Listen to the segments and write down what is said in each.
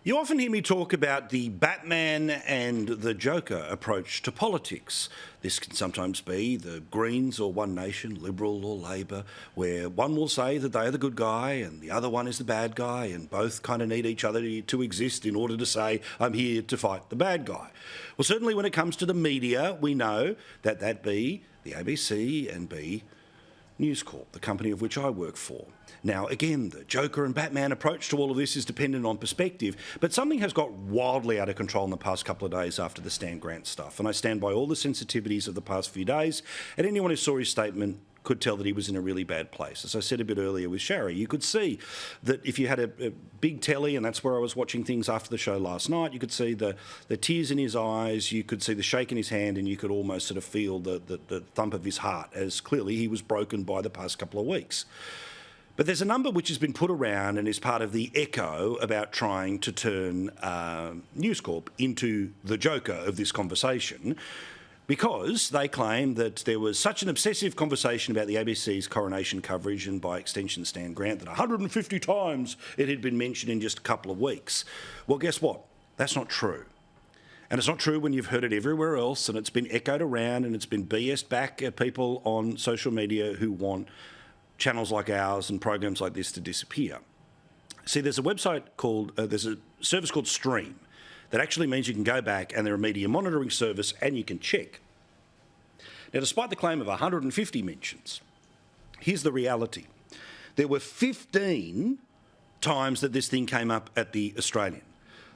You often hear me talk about the Batman and the Joker approach to politics. This can sometimes be the Greens or One Nation, Liberal or Labor, where one will say that they are the good guy and the other one is the bad guy, and both kind of need each other to exist in order to say, I'm here to fight the bad guy. Well, certainly when it comes to the media, we know that be the ABC and be News Corp, the company of which I work for. Now, again, the Joker and Batman approach to all of this is dependent on perspective, but something has got wildly out of control in the past couple of days after the Stan Grant stuff, and I stand by all the sensitivities of the past few days, and anyone who saw his statement could tell that he was in a really bad place. As I said a bit earlier with Shari, you could see that if you had a big telly, and that's where I was watching things after the show last night, you could see the tears in his eyes, you could see the shake in his hand, and you could almost sort of feel the thump of his heart, as clearly he was broken by the past couple of weeks. But there's a number which has been put around and is part of the echo about trying to turn News Corp into the Joker of this conversation, because they claim that there was such an obsessive conversation about the ABC's coronation coverage, and by extension Stan Grant, that 150 times it had been mentioned in just a couple of weeks. Well, guess what? That's not true. And it's not true when you've heard it everywhere else, and it's been echoed around, and it's been BS'd back at people on social media who want channels like ours and programs like this to disappear. See, there's a website called, there's a service called Stream that actually means you can go back, and they're a media monitoring service, and you can check. Now, despite the claim of 150 mentions, here's the reality. There were 15 times that this thing came up at the Australian.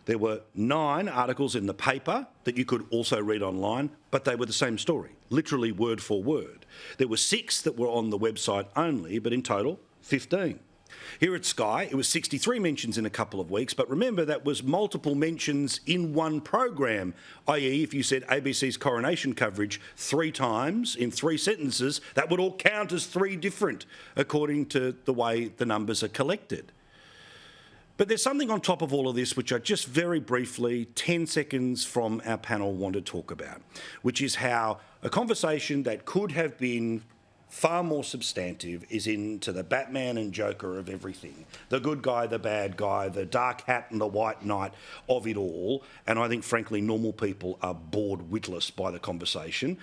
There were 9 articles in the paper that you could also read online, but they were the same story, literally word for word. There were 6 that were on the website only, but in total, 15. Here at Sky, it was 63 mentions in a couple of weeks, but remember that was multiple mentions in one program, i.e. if you said ABC's coronation coverage 3 times in 3 sentences, that would all count as 3 different, according to the way the numbers are collected. But there's something on top of all of this which I just very briefly, 10 seconds from our panel, want to talk about, which is how a conversation that could have been far more substantive is into the Batman and Joker of everything. The good guy, the bad guy, the dark hat and the white knight of it all. And I think, frankly, normal people are bored witless by the conversation.